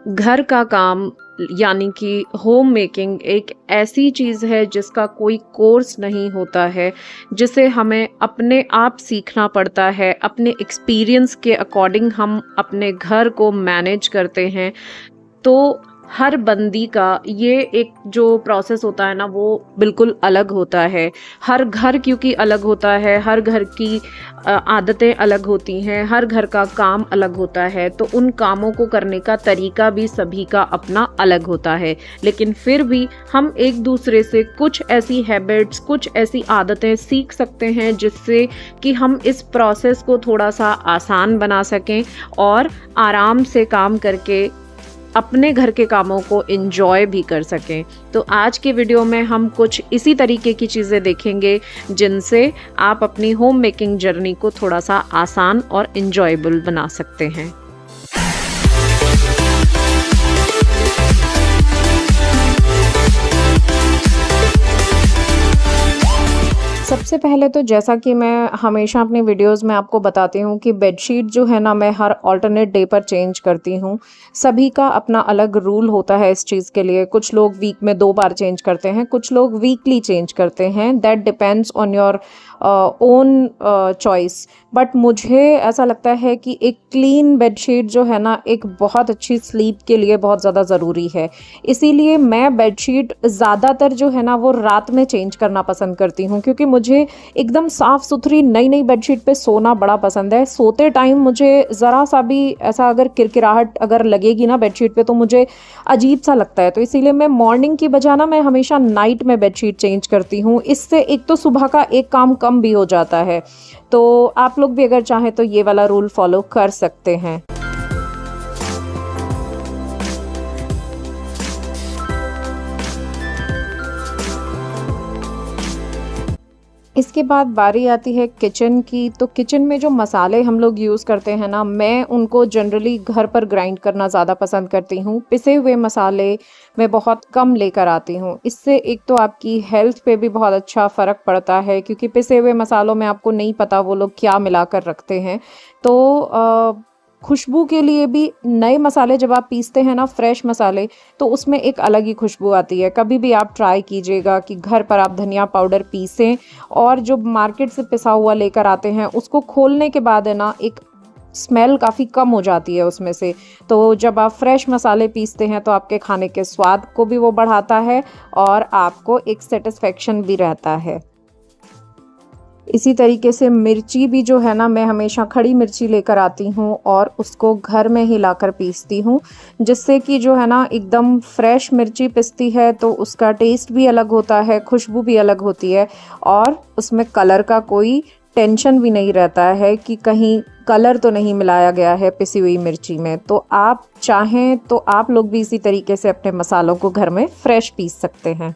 घर का काम यानी कि होम मेकिंग एक ऐसी चीज़ है जिसका कोई कोर्स नहीं होता है, जिसे हमें अपने आप सीखना पड़ता है। अपने एक्सपीरियंस के अकॉर्डिंग हम अपने घर को मैनेज करते हैं। तो हर बंदी का ये एक जो प्रोसेस होता है ना, वो बिल्कुल अलग होता है। हर घर क्योंकि अलग होता है, हर घर की आदतें अलग होती हैं, हर घर का काम अलग होता है, तो उन कामों को करने का तरीका भी सभी का अपना अलग होता है। लेकिन फिर भी हम एक दूसरे से कुछ ऐसी हैबिट्स, कुछ ऐसी आदतें सीख सकते हैं जिससे कि हम इस प्रोसेस को थोड़ा सा आसान बना सकें और आराम से काम करके अपने घर के कामों को एंजॉय भी कर सकें। तो आज के वीडियो में हम कुछ इसी तरीके की चीज़ें देखेंगे जिनसे आप अपनी होम मेकिंग जर्नी को थोड़ा सा आसान और एंजॉयबल बना सकते हैं। सबसे पहले तो जैसा कि मैं हमेशा अपनी वीडियोस में आपको बताती हूँ कि बेडशीट जो है ना, मैं हर ऑल्टरनेट डे पर चेंज करती हूँ। सभी का अपना अलग रूल होता है इस चीज़ के लिए। कुछ लोग वीक में 2 बार चेंज करते हैं, कुछ लोग वीकली चेंज करते हैं। That depends on your own choice. But मुझे ऐसा लगता है कि एक क्लीन बेडशीट जो है ना, एक बहुत अच्छी स्लीप के लिए बहुत ज़्यादा ज़रूरी है। इसीलिए मैं बेडशीट ज़्यादातर जो है ना, वो रात में चेंज करना पसंद करती हूँ, क्योंकि मुझे एकदम साफ़ सुथरी नई नई बेडशीट पे सोना बड़ा पसंद है। सोते टाइम मुझे ज़रा सा भी ऐसा अगर किरकिराहट अगर लगेगी ना बेडशीट पे, तो मुझे अजीब सा लगता है। तो इसीलिए मैं मॉर्निंग की बजाय ना, मैं हमेशा नाइट में बेडशीट चेंज करती हूँ। इससे एक तो सुबह का एक काम कम भी हो जाता है। तो आप लोग भी अगर चाहें तो ये वाला रूल फॉलो कर सकते हैं। इसके बाद बारी आती है किचन की। तो किचन में जो मसाले हम लोग यूज़ करते हैं ना, मैं उनको जनरली घर पर ग्राइंड करना ज़्यादा पसंद करती हूँ। पिसे हुए मसाले मैं बहुत कम लेकर आती हूँ। इससे एक तो आपकी हेल्थ पे भी बहुत अच्छा फ़र्क पड़ता है, क्योंकि पिसे हुए मसालों में आपको नहीं पता वो लोग क्या मिलाकर रखते हैं। तो खुशबू के लिए भी नए मसाले जब आप पीसते हैं ना, फ्रेश मसाले, तो उसमें एक अलग ही खुशबू आती है। कभी भी आप ट्राई कीजिएगा कि घर पर आप धनिया पाउडर पीसें और जो मार्केट से पिसा हुआ लेकर आते हैं, उसको खोलने के बाद है ना, एक स्मेल काफ़ी कम हो जाती है उसमें से। तो जब आप फ्रेश मसाले पीसते हैं तो आपके खाने के स्वाद को भी वो बढ़ाता है और आपको एक सेटिस्फेक्शन भी रहता है। इसी तरीके से मिर्ची भी जो है ना, मैं हमेशा खड़ी मिर्ची लेकर आती हूँ और उसको घर में ही लाकर पीसती हूँ, जिससे कि जो है ना, एकदम फ्रेश मिर्ची पिसती है तो उसका टेस्ट भी अलग होता है, खुशबू भी अलग होती है और उसमें कलर का कोई टेंशन भी नहीं रहता है कि कहीं कलर तो नहीं मिलाया गया है पिसी हुई मिर्ची में। तो आप चाहें तो आप लोग भी इसी तरीके से अपने मसालों को घर में फ्रेश पीस सकते हैं।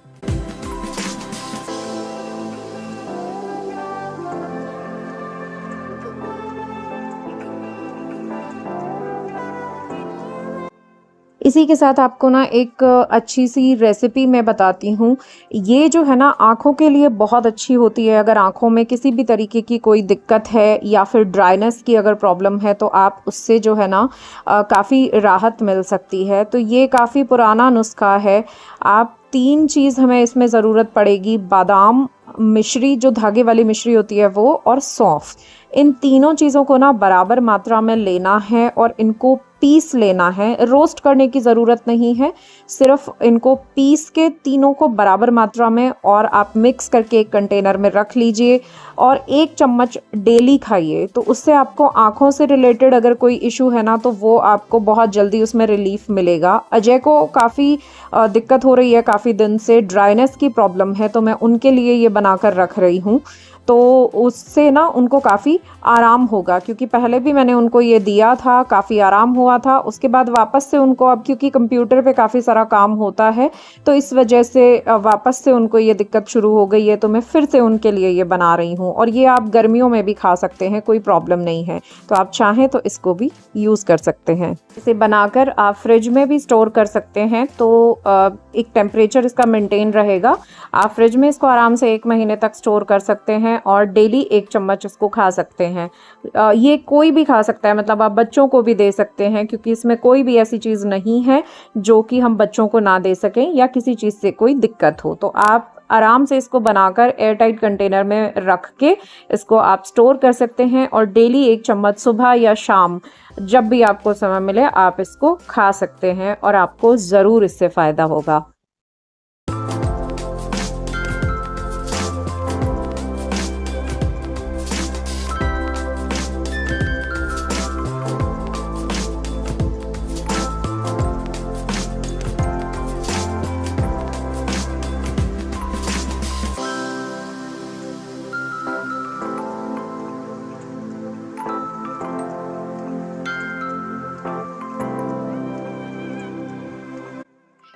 इसी के साथ आपको ना एक अच्छी सी रेसिपी मैं बताती हूँ। ये जो है ना, आँखों के लिए बहुत अच्छी होती है। अगर आँखों में किसी भी तरीके की कोई दिक्कत है या फिर ड्राइनेस की अगर प्रॉब्लम है, तो आप उससे जो है ना काफ़ी राहत मिल सकती है। तो ये काफ़ी पुराना नुस्खा है। आप 3 चीज़ हमें इसमें ज़रूरत पड़ेगी: बादाम, मिश्री जो धागे वाली मिश्री होती है वो, और सौंफ। इन तीनों चीज़ों को ना बराबर मात्रा में लेना है और इनको पीस लेना है। रोस्ट करने की ज़रूरत नहीं है, सिर्फ इनको पीस के तीनों को बराबर मात्रा में और आप मिक्स करके एक कंटेनर में रख लीजिए और 1 चम्मच डेली खाइए। तो उससे आपको आँखों से रिलेटेड अगर कोई इशू है ना, तो वो आपको बहुत जल्दी उसमें रिलीफ मिलेगा। अजय को काफ़ी दिक्कत हो रही है, काफ़ी दिन से ड्राइनेस की प्रॉब्लम है, तो मैं उनके लिए ये बनाकर रख रही हूँ। तो उससे ना उनको काफ़ी आराम होगा, क्योंकि पहले भी मैंने उनको ये दिया था, काफ़ी आराम हुआ था। उसके बाद वापस से उनको, अब क्योंकि कंप्यूटर पे काफ़ी सारा काम होता है, तो इस वजह से वापस से उनको ये दिक्कत शुरू हो गई है। तो मैं फिर से उनके लिए ये बना रही हूँ और ये आप गर्मियों में भी खा सकते हैं, कोई प्रॉब्लम नहीं है। तो आप चाहें तो इसको भी यूज़ कर सकते हैं। इसे बनाकर आप फ्रिज में भी स्टोर कर सकते हैं, तो एक टेम्परेचर इसका मेंटेन रहेगा। आप फ्रिज में इसको आराम से 1 महीने तक स्टोर कर सकते हैं और डेली 1 चम्मच इसको खा सकते हैं। ये कोई भी खा सकता है, मतलब आप बच्चों को भी दे सकते हैं, क्योंकि इसमें कोई भी ऐसी चीज़ नहीं है जो कि हम बच्चों को ना दे सकें या किसी चीज़ से कोई दिक्कत हो। तो आप आराम से इसको बनाकर एयर टाइट कंटेनर में रख के इसको आप स्टोर कर सकते हैं और डेली 1 चम्मच सुबह या शाम जब भी आपको समय मिले आप इसको खा सकते हैं और आपको ज़रूर इससे फ़ायदा होगा।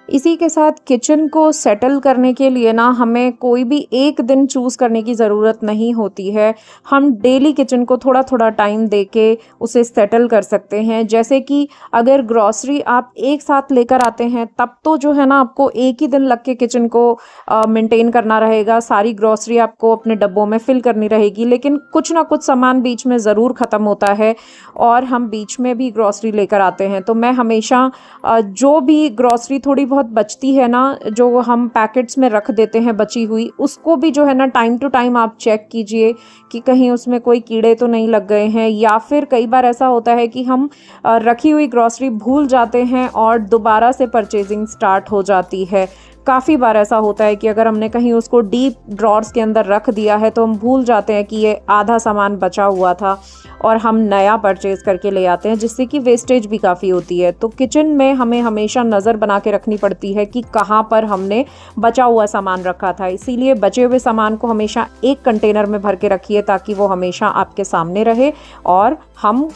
इसी के साथ किचन को सेटल करने के लिए ना हमें कोई भी एक दिन चूज़ करने की ज़रूरत नहीं होती है। हम डेली किचन को थोड़ा-थोड़ा टाइम देके उसे सेटल कर सकते हैं। जैसे कि अगर ग्रॉसरी आप एक साथ लेकर आते हैं तब तो जो है ना आपको एक ही दिन लग के किचन को मेंटेन करना रहेगा। सारी ग्रॉसरी आपको अपने डब्बों में फ़िल करनी रहेगी, लेकिन कुछ ना कुछ सामान बीच में ज़रूर ख़त्म होता है और हम बीच में भी ग्रॉसरी लेकर आते हैं। तो मैं हमेशा जो भी ग्रॉसरी थोड़ी बहुत बचती है ना, जो हम पैकेट्स में रख देते हैं बची हुई, उसको भी जो है ना टाइम टू टाइम आप चेक कीजिए कि कहीं उसमें कोई कीड़े तो नहीं लग गए हैं, या फिर कई बार ऐसा होता है कि हम रखी हुई ग्रॉसरी भूल जाते हैं और दोबारा से परचेजिंग स्टार्ट हो जाती है। काफ़ी बार ऐसा होता है कि अगर हमने कहीं उसको डीप ड्रॉर्स के अंदर रख दिया है तो हम भूल जाते हैं कि ये आधा सामान बचा हुआ था और हम नया परचेज़ करके ले आते हैं, जिससे कि वेस्टेज भी काफ़ी होती है। तो किचन में हमें हमेशा नज़र बना के रखनी पड़ती है कि कहाँ पर हमने बचा हुआ सामान रखा था। इसीलिए बचे हुए सामान को हमेशा एक कंटेनर में भर के रखिए ताकि वो हमेशा आपके सामने रहे और हम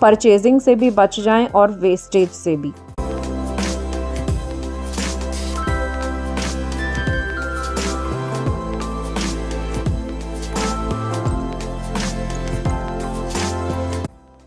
परचेजिंग से भी बच जाएं और वेस्टेज से भी।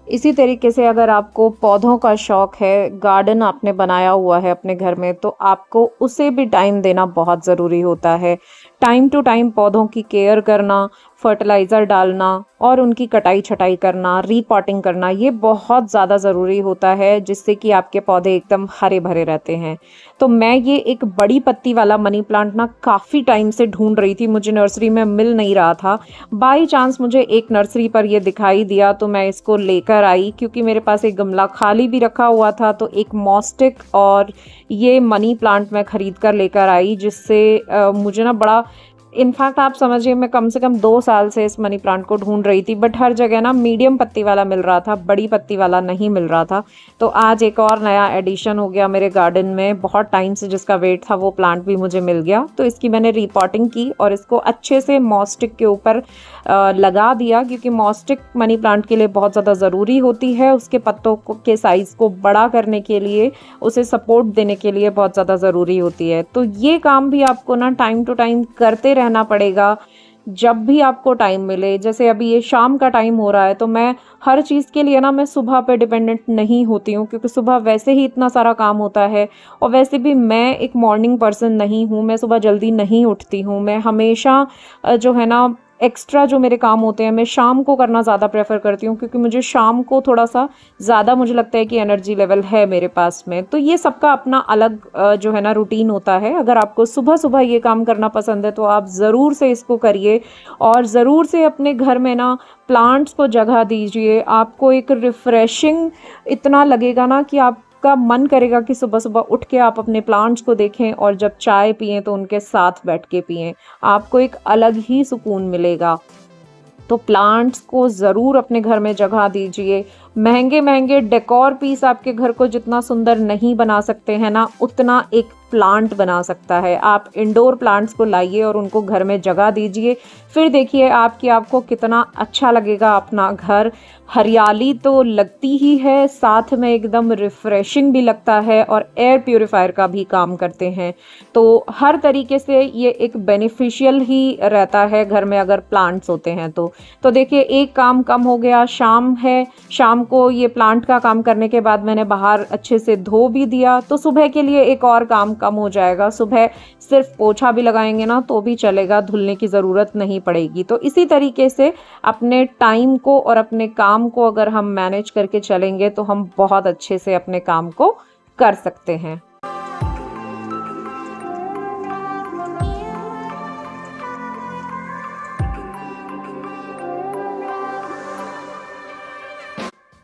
इसी तरीके से अगर आपको पौधों का शौक है, गार्डन आपने बनाया हुआ है अपने घर में, तो आपको उसे भी टाइम देना बहुत ज़रूरी होता है। टाइम टू टाइम पौधों की केयर करना, फर्टिलाइज़र डालना और उनकी कटाई छटाई करना, रीपॉटिंग करना, ये बहुत ज़्यादा ज़रूरी होता है, जिससे कि आपके पौधे एकदम हरे भरे रहते हैं। तो मैं ये एक बड़ी पत्ती वाला मनी प्लांट ना काफ़ी टाइम से ढूंढ रही थी, मुझे नर्सरी में मिल नहीं रहा था। बाई चांस मुझे एक नर्सरी पर ये दिखाई दिया तो मैं इसको लेकर आई, क्योंकि मेरे पास एक गमला खाली भी रखा हुआ था। तो एक मॉस्टिक और ये मनी प्लांट मैं ख़रीद कर लेकर आई, जिससे मुझे ना बड़ा, इनफैक्ट आप समझिए मैं कम से कम 2 साल से इस मनी प्लांट को ढूंढ रही थी, बट हर जगह ना मीडियम पत्ती वाला मिल रहा था, बड़ी पत्ती वाला नहीं मिल रहा था। तो आज एक और नया एडिशन हो गया मेरे गार्डन में, बहुत टाइम से जिसका वेट था वो प्लांट भी मुझे मिल गया। तो इसकी मैंने रिपॉटिंग की और इसको अच्छे से मॉस्टिक के ऊपर लगा दिया, क्योंकि मॉस्टिक मनी प्लांट के लिए बहुत ज़्यादा ज़रूरी होती है। उसके पत्तों के साइज़ को बड़ा करने के लिए, उसे सपोर्ट देने के लिए बहुत ज़्यादा ज़रूरी होती है। तो ये काम भी आपको ना टाइम टू टाइम करते रहना पड़ेगा, जब भी आपको टाइम मिले। जैसे अभी ये शाम का टाइम हो रहा है, तो मैं हर चीज़ के लिए ना मैं सुबह पे डिपेंडेंट नहीं होती हूँ, क्योंकि सुबह वैसे ही इतना सारा काम होता है और वैसे भी मैं एक मॉर्निंग पर्सन नहीं हूँ, मैं सुबह जल्दी नहीं उठती हूँ। मैं हमेशा जो है ना एक्स्ट्रा जो मेरे काम होते हैं मैं शाम को करना ज़्यादा प्रेफर करती हूँ, क्योंकि मुझे शाम को थोड़ा सा ज़्यादा मुझे लगता है कि एनर्जी लेवल है मेरे पास में। तो ये सबका अपना अलग जो है ना रूटीन होता है। अगर आपको सुबह सुबह ये काम करना पसंद है तो आप ज़रूर से इसको करिए और ज़रूर से अपने घर में ना प्लांट्स को जगह दीजिए। आपको एक रिफ़्रेशिंग इतना लगेगा ना कि आपका मन करेगा कि सुबह सुबह उठ के आप अपने प्लांट्स को देखें और जब चाय पिएं तो उनके साथ बैठ के पिएं। आपको एक अलग ही सुकून मिलेगा। तो प्लांट्स को ज़रूर अपने घर में जगह दीजिए। महंगे महंगे डेकोर पीस आपके घर को जितना सुंदर नहीं बना सकते हैं ना, उतना एक प्लांट बना सकता है। आप इंडोर प्लांट्स को लाइए और उनको घर में जगह दीजिए, फिर देखिए आपको कितना अच्छा लगेगा अपना घर। हरियाली तो लगती ही है, साथ में एकदम रिफ़्रेशिंग भी लगता है और एयर प्यूरीफायर का भी काम करते हैं। तो हर तरीके से ये एक बेनिफिशियल ही रहता है घर में अगर प्लांट्स होते हैं तो देखिए एक काम कम हो गया। शाम है, शाम को ये प्लांट का काम करने के बाद मैंने बाहर अच्छे से धो भी दिया, तो सुबह के लिए एक और काम कम हो जाएगा। सुबह सिर्फ पोछा भी लगाएंगे ना तो भी चलेगा, धुलने की ज़रूरत नहीं पड़ेगी। तो इसी तरीके से अपने टाइम को और अपने काम को अगर हम मैनेज करके चलेंगे तो हम बहुत अच्छे से अपने काम को कर सकते हैं।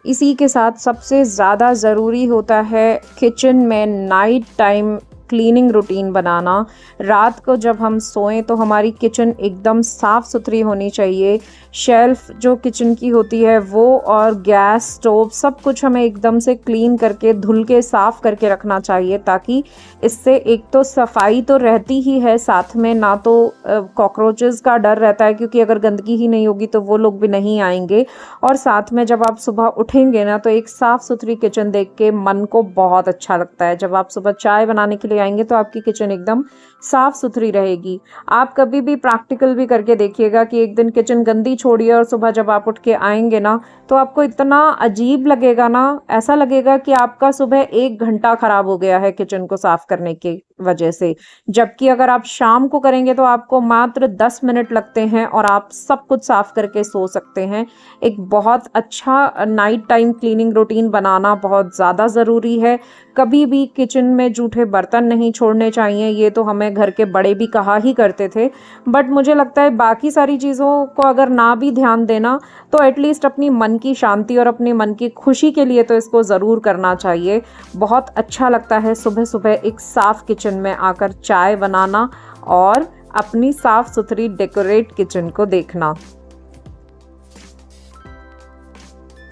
इसी के साथ सबसे ज़्यादा ज़रूरी होता है किचन में नाइट टाइम क्लीनिंग रूटीन बनाना। रात को जब हम सोएं तो हमारी किचन एकदम साफ़ सुथरी होनी चाहिए। शेल्फ़ जो किचन की होती है वो और गैस स्टोव सब कुछ हमें एकदम से क्लीन करके धुल के साफ़ करके रखना चाहिए, ताकि इससे एक तो सफाई तो रहती ही है, साथ में ना तो कॉकरोचेस का डर रहता है, क्योंकि अगर गंदगी ही नहीं होगी तो वो लोग भी नहीं आएंगे। और साथ में जब आप सुबह उठेंगे ना तो एक साफ़ सुथरी किचन देख के मन को बहुत अच्छा लगता है। जब आप सुबह चाय बनाने के लिए आएंगे तो आपकी किचन एकदम साफ सुथरी रहेगी। आप कभी भी प्रैक्टिकल भी करके देखिएगा कि एक दिन किचन गंदी छोड़िए और सुबह जब आप उठ के आएंगे ना तो आपको इतना अजीब लगेगा ना, ऐसा लगेगा कि आपका सुबह 1 घंटा खराब हो गया है किचन को साफ करने की वजह से। जबकि अगर आप शाम को करेंगे तो आपको मात्र 10 मिनट लगते हैं और आप सब कुछ साफ करके सो सकते हैं। एक बहुत अच्छा नाइट टाइम क्लीनिंग रूटीन बनाना बहुत ज़्यादा ज़रूरी है। कभी भी किचन में जूठे बर्तन नहीं छोड़ने चाहिए, ये तो हमें घर के बड़े भी कहा ही करते थे। बट मुझे लगता है बाकी सारी चीज़ों को अगर ना भी ध्यान देना तो एटलीस्ट अपनी मन की शांति और अपनी मन की खुशी के लिए तो इसको ज़रूर करना चाहिए। बहुत अच्छा लगता है सुबह सुबह एक साफ़ किचन में आकर चाय बनाना और अपनी साफ़ सुथरी डेकोरेट किचन को देखना।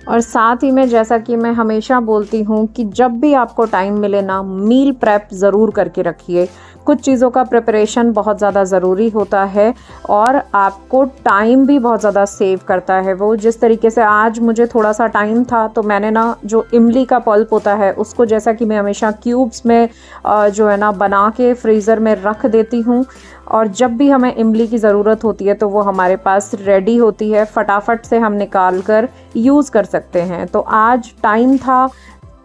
और साथ ही में जैसा कि मैं हमेशा बोलती हूँ कि जब भी आपको टाइम मिले ना मील प्रेप ज़रूर करके रखिए। कुछ चीज़ों का प्रिपरेशन बहुत ज़्यादा ज़रूरी होता है और आपको टाइम भी बहुत ज़्यादा सेव करता है। वो जिस तरीके से आज मुझे थोड़ा सा टाइम था तो मैंने ना जो इमली का पल्प होता है उसको, जैसा कि मैं हमेशा क्यूब्स में जो है ना बना के फ्रीज़र में रख देती हूँ, और जब भी हमें इमली की ज़रूरत होती है तो वो हमारे पास रेडी होती है, फटाफट से हम निकाल कर यूज़ कर सकते हैं। तो आज टाइम था,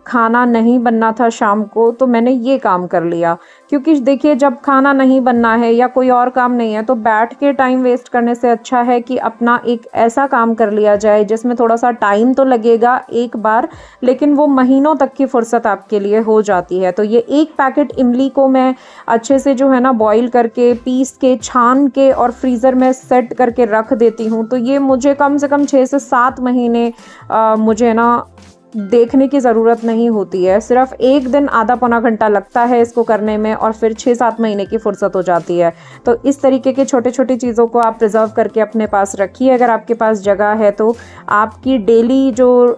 खाना नहीं बनना था शाम को, तो मैंने ये काम कर लिया। क्योंकि देखिए जब खाना नहीं बनना है या कोई और काम नहीं है तो बैठ के टाइम वेस्ट करने से अच्छा है कि अपना एक ऐसा काम कर लिया जाए जिसमें थोड़ा सा टाइम तो लगेगा एक बार, लेकिन वो महीनों तक की फुर्सत आपके लिए हो जाती है। तो ये एक पैकेट इमली को मैं अच्छे से जो है ना बॉईल करके, पीस के, छान के और फ्रीज़र में सेट करके रख देती हूँ। तो ये मुझे कम से कम 6 से 7 महीने मुझे ना देखने की ज़रूरत नहीं होती है। सिर्फ एक दिन आधा पौना घंटा लगता है इसको करने में और फिर 6-7 महीने की फुर्सत हो जाती है। तो इस तरीके की छोटी छोटी चीज़ों को आप प्रिजर्व करके अपने पास रखिए। अगर आपके पास जगह है तो आपकी डेली जो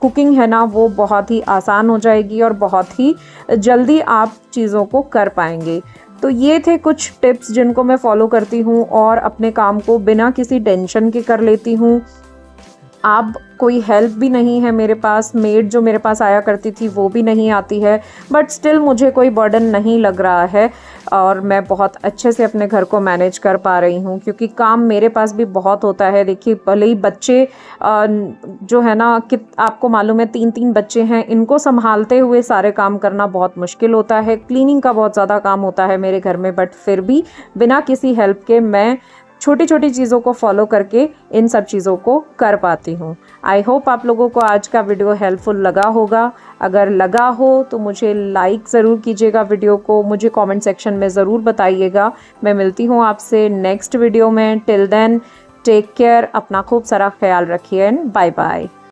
कुकिंग है ना वो बहुत ही आसान हो जाएगी और बहुत ही जल्दी आप चीज़ों को कर पाएंगे। तो ये थे कुछ टिप्स जिनको मैं फॉलो करती हूँ और अपने काम को बिना किसी टेंशन के कर लेती हूँ। अब कोई हेल्प भी नहीं है मेरे पास, मेड जो मेरे पास आया करती थी वो भी नहीं आती है, बट स्टिल मुझे कोई बर्डन नहीं लग रहा है और मैं बहुत अच्छे से अपने घर को मैनेज कर पा रही हूँ, क्योंकि काम मेरे पास भी बहुत होता है। देखिए भले ही बच्चे जो है ना कि आपको मालूम है 3-3 बच्चे हैं, इनको संभालते हुए सारे काम करना बहुत मुश्किल होता है। क्लीनिंग का बहुत ज़्यादा काम होता है मेरे घर में, बट फिर भी बिना किसी हेल्प के मैं छोटी छोटी चीज़ों को फॉलो करके इन सब चीज़ों को कर पाती हूँ। आई होप आप लोगों को आज का वीडियो हेल्पफुल लगा होगा। अगर लगा हो तो मुझे लाइक ज़रूर कीजिएगा, वीडियो को मुझे कमेंट सेक्शन में ज़रूर बताइएगा। मैं मिलती हूँ आपसे नेक्स्ट वीडियो में। टिल देन टेक केयर, अपना खूब सारा ख्याल रखिए एंड बाय बाय।